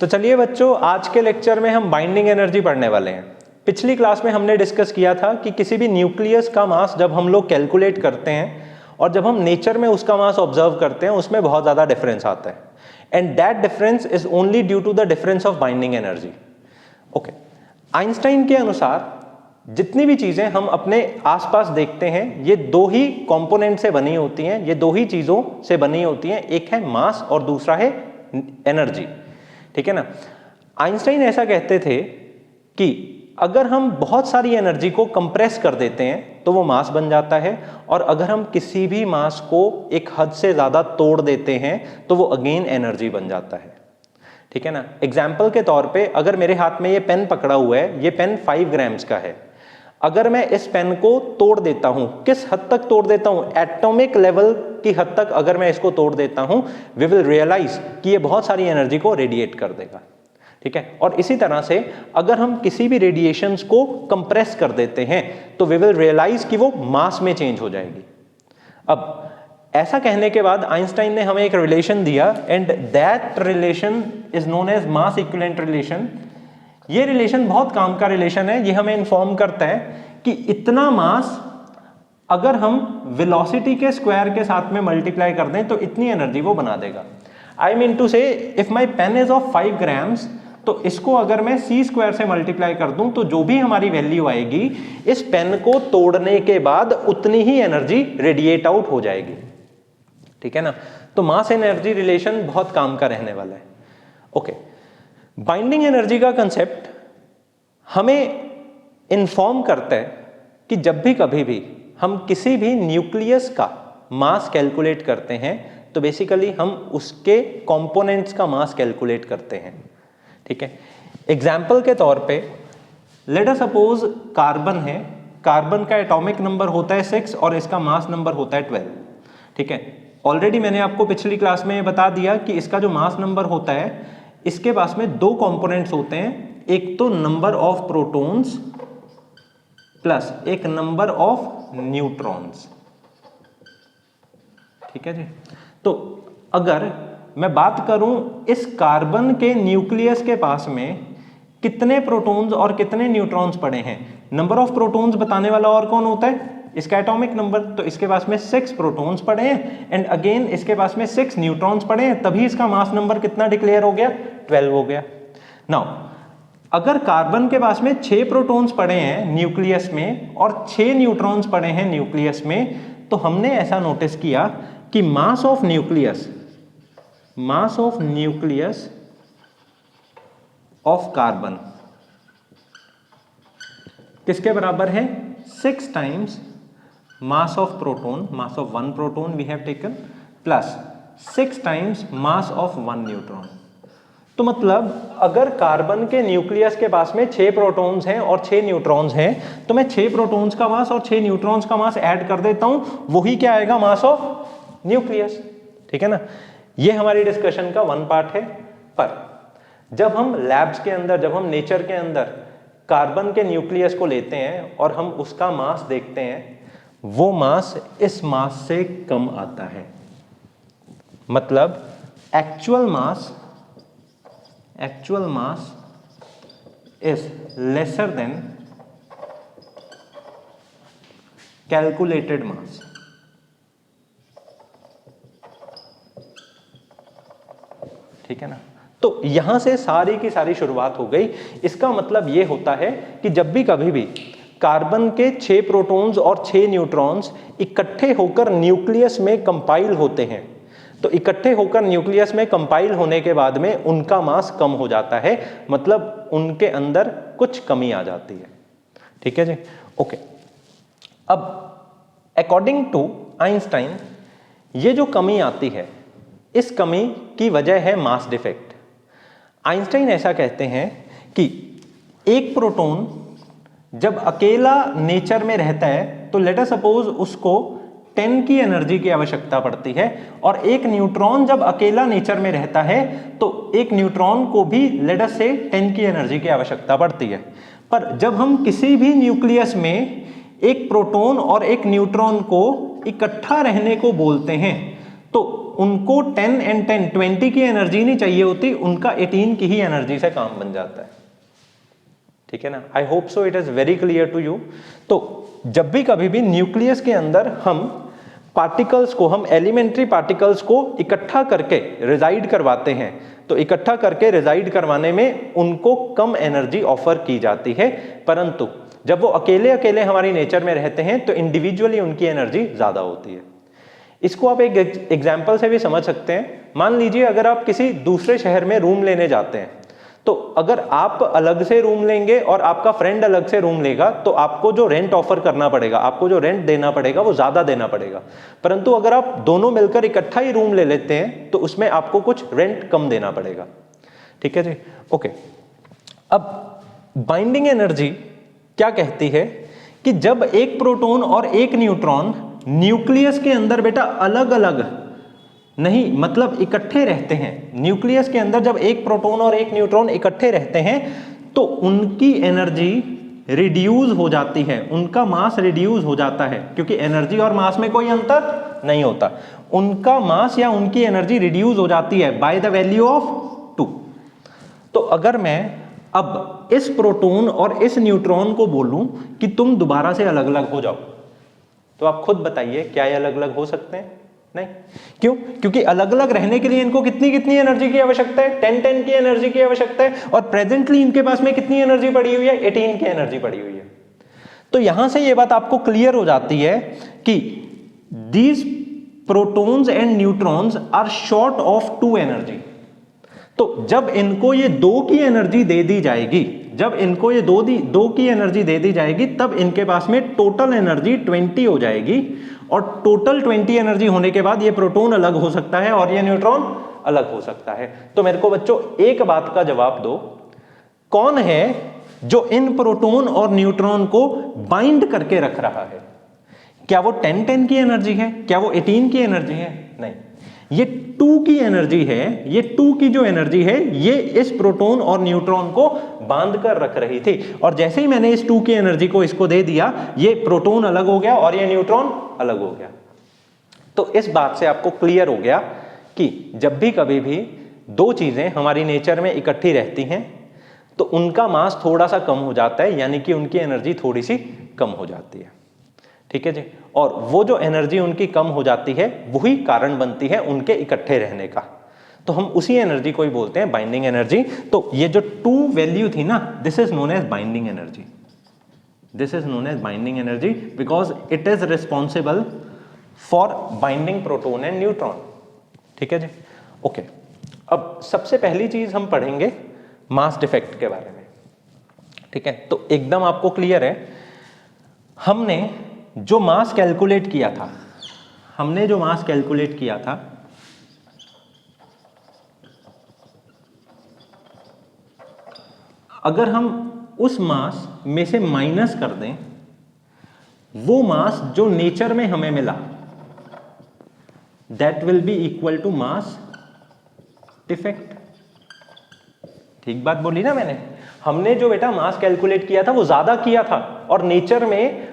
तो चलिए बच्चों, आज के लेक्चर में हम बाइंडिंग एनर्जी पढ़ने वाले हैं। पिछली क्लास में हमने डिस्कस किया था कि किसी भी न्यूक्लियस का मास जब हम लोग कैलकुलेट करते हैं और जब हम नेचर में उसका मास ऑब्जर्व करते हैं उसमें बहुत ज़्यादा डिफरेंस आता है, and that difference is only due to the difference of binding energy. Okay, Einstein के अनुसार जितनी भी चीज़ें हम अपने आसपास देखते हैं ये दो ही कंपोनेंट से बनी होती हैं, ये दो ही चीज़ों से बनी होती हैं, एक है मास और दूसरा है एनर्जी। ठीक है ना। आइंस्टाइन ऐसा कहते थे कि अगर हम बहुत सारी एनर्जी को कंप्रेस कर देते हैं तो वो मास बन जाता है, और अगर हम किसी भी मास को एक हद से ज़्यादा तोड़ देते हैं तो वो अगेन एनर्जी बन जाता है। ठीक है ना। एग्जाम्पल के तौर पे अगर मेरे हाथ में ये पेन पकड़ा हुआ है, ये पेन 5 ग्राम्स का है, अगर मैं इस पेन को तोड़ देता हूं, किस हद तक तोड़ देता हूं, एटॉमिक लेवल की हद तक अगर मैं इसको तोड़ देता हूं, वी विल रियलाइज कि ये बहुत सारी एनर्जी को रेडिएट कर देगा। ठीक है। और इसी तरह से अगर हम किसी भी रेडिएशंस को कंप्रेस कर देते हैं तो वी विल रियलाइज कि वो मास में चेंज हो जाएगी। अब ऐसा कहने के बाद आइंस्टाइन ने हमें एक रिलेशन दिया, and that relation is known as mass equivalent relation. ये रिलेशन बहुत काम का रिलेशन है। ये हमें इन्फॉर्म करता है कि इतना मास अगर हम वेलोसिटी के स्क्वायर के साथ में मल्टीप्लाई कर दें तो इतनी एनर्जी वो बना देगा। I mean to say if my pen is of 5 grams, तो इसको अगर मैं c स्क्वायर से मल्टीप्लाई कर दूं तो जो भी हमारी वैल्यू आएगी इस पेन को तोड़ने के बाद उतनी ही एनर्जी रेडिएट आउट हो जाएगी। ठीक है ना। तो मास एनर्जी रिलेशन बहुत काम का रहने वाला है। ओके, बाइंडिंग एनर्जी का कंसेप्ट हमें इन्फॉर्म करता है कि जब भी कभी भी हम किसी भी न्यूक्लियस का मास कैलकुलेट करते हैं तो बेसिकली हम उसके कंपोनेंट्स का मास कैलकुलेट करते हैं। ठीक है। एग्जाम्पल के तौर पे लेट अस सपोज कार्बन है, कार्बन का एटॉमिक नंबर होता है 6 और इसका मास नंबर होता है 12। ठीक है। ऑलरेडी मैंने आपको पिछली क्लास में बता दिया कि इसका जो मास नंबर होता है, इसके पास में दो कंपोनेंट्स होते हैं, एक तो नंबर ऑफ प्रोटॉन्स प्लस एक नंबर ऑफ न्यूट्रॉन्स। ठीक है जी। तो अगर मैं बात करूं इस कार्बन के न्यूक्लियस के पास में कितने प्रोटॉन्स और कितने न्यूट्रॉन्स पड़े हैं, नंबर ऑफ प्रोटॉन्स बताने वाला और कौन होता है, इसका एटॉमिक नंबर। तो इसके पास में 6 प्रोटॉन्स पड़े हैं एंड अगेन इसके पास में 6 न्यूट्रॉन्स पड़े हैं, तभी इसका मास नंबर कितना डिक्लेयर हो गया, 12 हो गया। नाउ अगर कार्बन के पास में 6 प्रोटॉन्स पड़े हैं न्यूक्लियस में और 6 न्यूट्रॉन्स पड़े हैं न्यूक्लियस में, तो हमने ऐसा नोटिस किया कि mass of nucleus of carbon किसके बराबर है, 6 times mass of proton, mass of 1 proton we have taken, plus 6 times mass of 1 neutron. तो मतलब अगर कार्बन के न्यूक्लियस के पास में 6 प्रोटॉन्स हैं और 6 न्यूट्रॉन्स हैं, तो मैं 6 प्रोटॉन्स का मास और 6 न्यूट्रॉन्स का मास ऐड कर देता हूं, वही क्या आएगा, मास ऑफ न्यूक्लियस। ठीक है ना। ये हमारी डिस्कशन का 1 पार्ट है। पर जब हम लैब्स के अंदर, जब हम नेचर के अंदर कार्बन के न्यूक्लियस को लेते हैं और हम उसका मास देखते हैं, वो मास इस मास से कम आता है। मतलब actual mass is lesser than calculated mass. ठीक है ना। तो यहां से सारी की सारी शुरुआत हो गई। इसका मतलब यह होता है कि जब भी कभी भी कार्बन के 6 प्रोटॉन्स और 6 न्यूट्रॉन्स इकट्ठे होकर न्यूक्लियस में कंपाइल होते हैं, तो इकट्ठे होकर न्यूक्लियस में कंपाइल होने के बाद में उनका मास कम हो जाता है, मतलब उनके अंदर कुछ कमी आ जाती है। ठीक है जी। ओके, अब अकॉर्डिंग टू आइंस्टाइन ये जो कमी आती है, इस कमी की वजह है मास डिफेक्ट। आइंस्टाइन ऐसा कहते हैं कि एक प्रोटॉन जब अकेला नेचर में रहता है तो लेट अस सपोज उसको 10 की एनर्जी की आवश्यकता पड़ती है, और एक न्यूट्रॉन जब अकेला नेचर में रहता है तो एक न्यूट्रॉन को भी लेट अस से 10 की एनर्जी की आवश्यकता पड़ती है। पर जब हम किसी भी न्यूक्लियस में एक प्रोटॉन और एक न्यूट्रॉन को इकट्ठा रहने को बोलते हैं तो उनको 10 and 10 20 की एनर्जी नहीं चाहिए होती, उनका 18 की ही एनर्जी से काम बन जाता है। ठीक है ना? I hope so it is very clear to you. तो जब भी कभी भी न्यूक्लियस के अंदर हम पार्टिकल्स को, हम एलिमेंट्री पार्टिकल्स को इकट्ठा करके रिजाइड करवाते हैं, तो इकट्ठा करके रिजाइड करवाने में उनको कम एनर्जी ऑफर की जाती है, परंतु जब वो अकेले अकेले हमारी नेचर में रहते हैं तो इंडिविजुअली उनकी एनर्जी ज्यादा होती है। इसको आप एक एग्जाम्पल से भी समझ सकते हैं। मान लीजिए अगर आप किसी दूसरे शहर में रूम लेने जाते हैं, तो अगर आप अलग से रूम लेंगे और आपका फ्रेंड अलग से रूम लेगा, तो आपको जो रेंट ऑफर करना पड़ेगा, आपको जो रेंट देना पड़ेगा वो ज्यादा देना पड़ेगा। परंतु अगर आप दोनों मिलकर इकट्ठा ही रूम ले लेते हैं तो उसमें आपको कुछ रेंट कम देना पड़ेगा। ठीक है जी, ओके। अब बाइंडिंग एनर्जी क्या कहती है कि जब एक प्रोटॉन और एक न्यूट्रॉन न्यूक्लियस के अंदर बेटा अलग अलग नहीं, मतलब इकट्ठे रहते हैं, न्यूक्लियस के अंदर जब एक प्रोटॉन और एक न्यूट्रॉन इकट्ठे रहते हैं तो उनकी एनर्जी रिड्यूस हो जाती है, उनका मास रिड्यूस हो जाता है, क्योंकि एनर्जी और मास में कोई अंतर नहीं होता। उनका मास या उनकी एनर्जी रिड्यूस हो जाती है बाय द वैल्यू ऑफ 2। तो अगर मैं अब इस प्रोटॉन और इस न्यूट्रॉन को बोलूं कि तुम दोबारा से अलग अलग हो जाओ, तो आप खुद बताइए क्या ये अलग अलग हो सकते हैं? नहीं। क्यों? क्योंकि अलग अलग रहने के लिए इनको कितनी कितनी एनर्जी की आवश्यकता है? 10 की एनर्जी की आवश्यकता है, और प्रेजेंटली इनके पास में कितनी एनर्जी पड़ी हुई है? 18 की एनर्जी पड़ी हुई है। तो यहां से ये बात आपको क्लियर हो जाती है कि these protons and neutrons are short of 2 energy. तो जब इनको ये 2 की एनर्जी दे दी जाएगी, जब इनको ये 2 की एनर्जी दे दी जाएगी, तब इनके पास में टोटल एनर्जी 20 हो जाएगी, और टोटल 20 एनर्जी होने के बाद ये प्रोटॉन अलग हो सकता है और ये न्यूट्रॉन अलग हो सकता है। तो मेरे को बच्चों एक बात का जवाब दो, कौन है जो इन प्रोटॉन और न्यूट्रॉन को बाइंड करके रख रहा है? क्या वो 10 की एनर्जी है? क्या वो 18 की एनर्जी है? नहीं, ये 2 की एनर्जी है। ये 2 की जो एनर्जी है ये इस प्रोटॉन और न्यूट्रॉन को बांध कर रख रही थी, और जैसे ही मैंने इस 2 की एनर्जी को इसको दे दिया, ये प्रोटॉन अलग हो गया और ये न्यूट्रॉन अलग हो गया। तो इस बात से आपको क्लियर हो गया कि जब भी कभी भी 2 चीजें हमारी नेचर में इकट्ठी रहती हैं तो उनका मास थोड़ा सा कम हो जाता है, यानी कि उनकी एनर्जी थोड़ी सी कम हो जाती है। ठीक है जी, और वो जो एनर्जी उनकी कम हो जाती है वही कारण बनती है उनके इकट्ठे रहने का। तो हम उसी एनर्जी को ही बोलते हैं बाइंडिंग एनर्जी। तो ये जो 2 वैल्यू थी ना, this is known as binding energy. This is known as binding energy because it is responsible for binding proton and neutron. ठीक है जी, ओके। अब सबसे पहली चीज हम पढ़ेंगे मास डिफेक्ट के बारे में। ठीक है, तो एकदम आपको क्लियर है, हमने जो मास कैलकुलेट किया था, हमने जो मास कैलकुलेट किया था, अगर हम उस मास में से माइनस कर दें वो मास जो नेचर में हमें मिला, that will be equal to mass defect. ठीक बात बोली ना मैंने? हमने जो बेटा मास कैलकुलेट किया था वो ज्यादा किया था, और नेचर में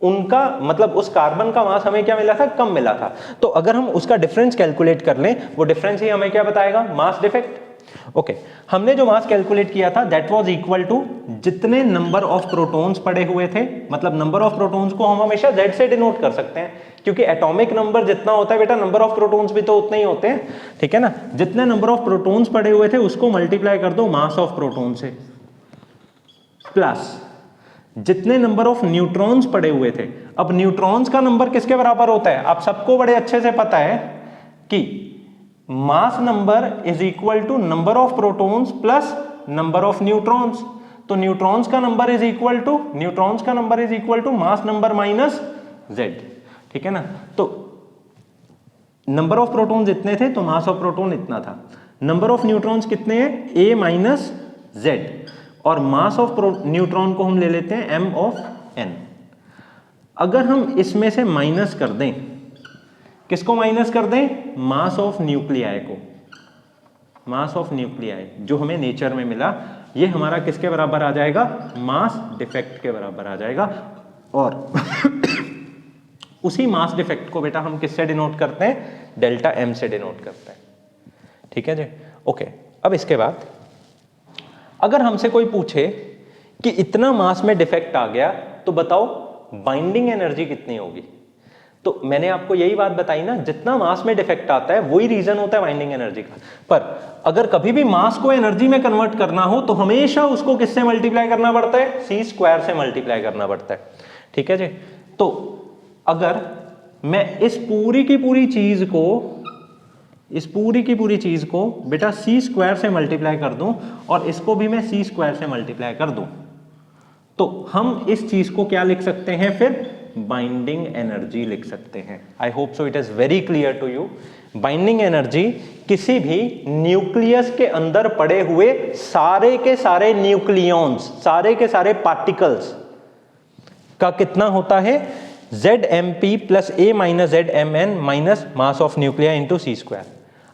उनका मतलब उस कार्बन का मास हमें क्या मिला था? कम मिला था। तो अगर हम उसका डिफरेंस कैलकुलेट कर लें, वो डिफरेंस ही हमें क्या बताएगा? Mass defect. ओके, हमने जो मास कैलकुलेट किया था दैट वाज इक्वल टू जितने नंबर ऑफ प्रोटॉन्स पड़े हुए थे, मतलब नंबर ऑफ प्रोटॉन्स को हम हमेशा Z से डिनोट कर सकते हैं, क्योंकि एटॉमिक नंबर जितना होता है बेटा नंबर ऑफ प्रोटॉन्स भी तो उतने ही होते हैं। ठीक है ना? जितने नंबर ऑफ प्रोटॉन्स पड़े हुए थे उसको मल्टीप्लाई कर दो मास ऑफ प्रोटॉन से, प्लस जितने नंबर ऑफ न्यूट्रॉन्स पड़े हुए थे। अब न्यूट्रॉन्स का नंबर किसके बराबर होता है? आप सबको बड़े अच्छे से पता है कि mass number is equal to number of protons plus number of neutrons. तो न्यूट्रॉन्स का number is equal to mass number minus Z। ठीक है ना? तो नंबर ऑफ प्रोटॉन्स इतने थे तो मास ऑफ प्रोटॉन इतना था। नंबर ऑफ न्यूट्रॉन्स कितने हैं? A माइनस Z, और मास ऑफ न्यूट्रॉन को हम ले लेते हैं m ऑफ n। अगर हम इसमें से माइनस कर दें, किसको माइनस कर दें? मास ऑफ न्यूक्लियाई को। मास ऑफ न्यूक्लियाई जो हमें नेचर में मिला, ये हमारा किसके बराबर आ जाएगा? मास डिफेक्ट के बराबर आ जाएगा। और उसी मास डिफेक्ट को बेटा हम किससे डिनोट करते हैं, डेल्टा एम से डिनोट करते हैं। ठीक है जी, ओके। अब इसके बाद अगर हमसे कोई पूछे कि इतना मास में डिफेक्ट आ गया तो बताओ बाइंडिंग एनर्जी कितनी होगी, तो मैंने आपको यही बात बताई ना, जितना मास में डिफेक्ट आता है वही रीजन होता है बाइंडिंग एनर्जी का। पर अगर कभी भी मास को एनर्जी में कन्वर्ट करना हो तो हमेशा उसको किससे मल्टीप्लाई करना पड़ता है, सी स्क्वायर से मल्टीप्लाई करना पड़ता है। ठीक है जी, तो अगर मैं इस पूरी की पूरी चीज को बेटा सी स्क्वायर से मल्टीप्लाई कर दूं और इसको भी मैं सी स्क्वायर से मल्टीप्लाई कर दूं, तो हम इस चीज को क्या लिख सकते हैं, फिर बाइंडिंग एनर्जी लिख सकते हैं। I hope so it is very clear to you. Binding energy किसी भी न्यूक्लियस के अंदर पड़े हुए सारे के सारे न्यूक्लियॉन्स, सारे के सारे पार्टिकल्स का कितना होता है, ZMP plus A minus ZMN minus mass of nuclei into C square.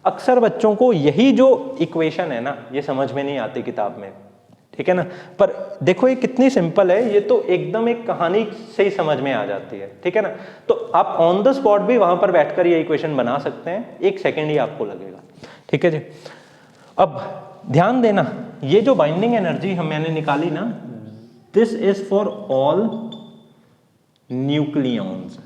अक्सर बच्चों को यही जो इक्वेशन है ना, ये समझ में नहीं आती किताब में, ठीक है ना, पर देखो ये कितनी सिंपल है, ये तो एकदम एक कहानी से ही समझ में आ जाती है। ठीक है ना, तो आप ऑन द स्पॉट भी वहां पर बैठकर ये इक्वेशन बना सकते हैं, 1 सेकेंड ही आपको लगेगा। ठीक है जी, अब ध्यान देना, ये जो बाइंडिंग एनर्जी मैंने निकाली ना, this is for all nucleons.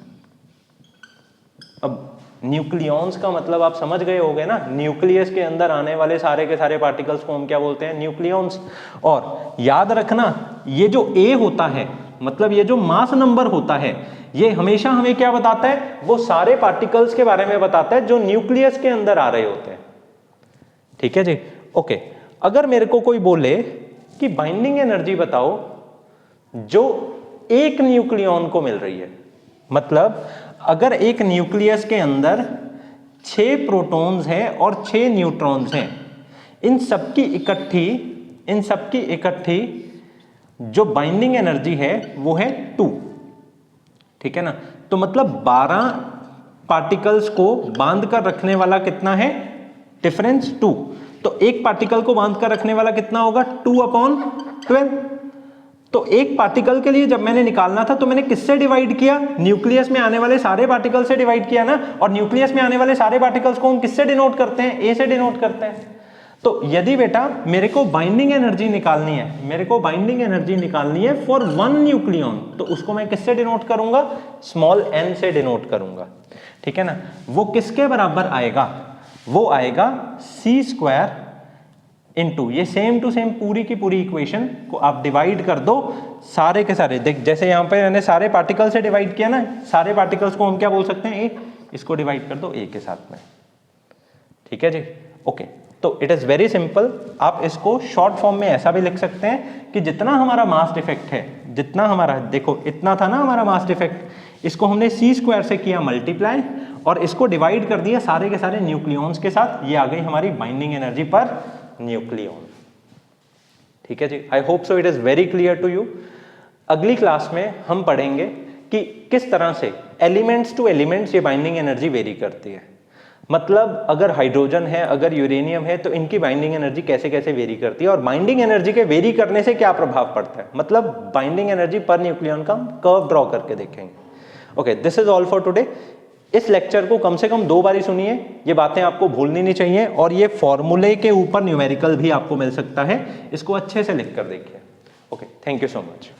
अब न्यूक्लियॉन्स का मतलब आप समझ गए होंगे ना, न्यूक्लियस के अंदर आने वाले सारे के सारे पार्टिकल्स को हम क्या बोलते हैं, न्यूक्लियॉन्स। और याद रखना, ये जो A होता है, मतलब ये जो मास नंबर होता है, ये हमेशा हमें क्या बताता है, वो सारे पार्टिकल्स के बारे में बताता है जो न्यूक्लियस के अंदर आ रहे होते हैं। ठीक है जी, ओके। अगर मेरे को कोई बोले कि बाइंडिंग एनर्जी बताओ जो एक न्यूक्लियॉन को मिल रही है, मतलब अगर एक न्यूक्लियस के अंदर 6 प्रोटॉन्स हैं और 6 न्यूट्रॉन्स हैं, इन सबकी इकट्ठी जो बाइंडिंग एनर्जी है वो है 2। ठीक है ना, तो मतलब 12 पार्टिकल्स को बांध कर रखने वाला कितना है, डिफरेंस 2। तो एक पार्टिकल को बांध कर रखने वाला कितना होगा, 2/12। तो एक पार्टिकल के लिए जब मैंने निकालना था तो मैंने किससे डिवाइड किया, न्यूक्लियस में आने वाले सारे पार्टिकल से डिवाइड किया ना, और न्यूक्लियस में आने वाले सारे पार्टिकल्स को हम किससे डिनोट करते हैं, ए से डिनोट करते हैं। तो यदि बेटा मेरे को बाइंडिंग एनर्जी निकालनी है, फॉर 1 न्यूक्लियॉन, तो उसको मैं किससे डिनोट करूंगा, स्मॉल n से डिनोट करूंगा। ठीक है ना, वो किसके बराबर आएगा, वो आएगा सी स्क्वायर इनटू, ये सेम टू सेम पूरी की पूरी इक्वेशन को आप डिवाइड कर दो सारे के सारे, देख जैसे यहाँ पे मैंने सारे पार्टिकल से डिवाइड किया ना, सारे पार्टिकल्स को हम क्या बोल सकते हैं, ए, इसको डिवाइड कर दो ए के साथ में। ठीक है जी, ओके। तो इट इज वेरी सिंपल। आप इसको शॉर्ट फॉर्म में ऐसा भी लिख सकते हैं कि जितना हमारा मास डिफेक्ट है, जितना हमारा, देखो इतना था ना हमारा मास डिफेक्ट, इसको हमने सी स्क्वायर से किया मल्टीप्लाई और इसको डिवाइड कर दिया सारे के सारे न्यूक्लियॉन्स के साथ, ये आ गई हमारी बाइंडिंग एनर्जी पर न्यूक्लियॉन। ठीक है जी, I hope so it is very clear to you. अगली क्लास में हम पढ़ेंगे कि किस तरह से एलिमेंट्स टू एलिमेंट्स ये बाइंडिंग एनर्जी वेरी करती है, मतलब अगर हाइड्रोजन है, अगर यूरेनियम है, तो इनकी बाइंडिंग एनर्जी कैसे कैसे वेरी करती है और बाइंडिंग एनर्जी के वेरी करने से क्या प्रभाव पड़ता है, मतलब बाइंडिंग एनर्जी पर न्यूक्लियॉन का कर्व ड्रॉ करके देखेंगे। Okay, this is all for today. इस लेक्चर को कम से कम 2 बार ही सुनिए, ये बातें आपको भूलनी नहीं चाहिए, और ये फॉर्मूले के ऊपर न्यूमेरिकल भी आपको मिल सकता है, इसको अच्छे से लिख कर देखिए। Okay, thank you so much.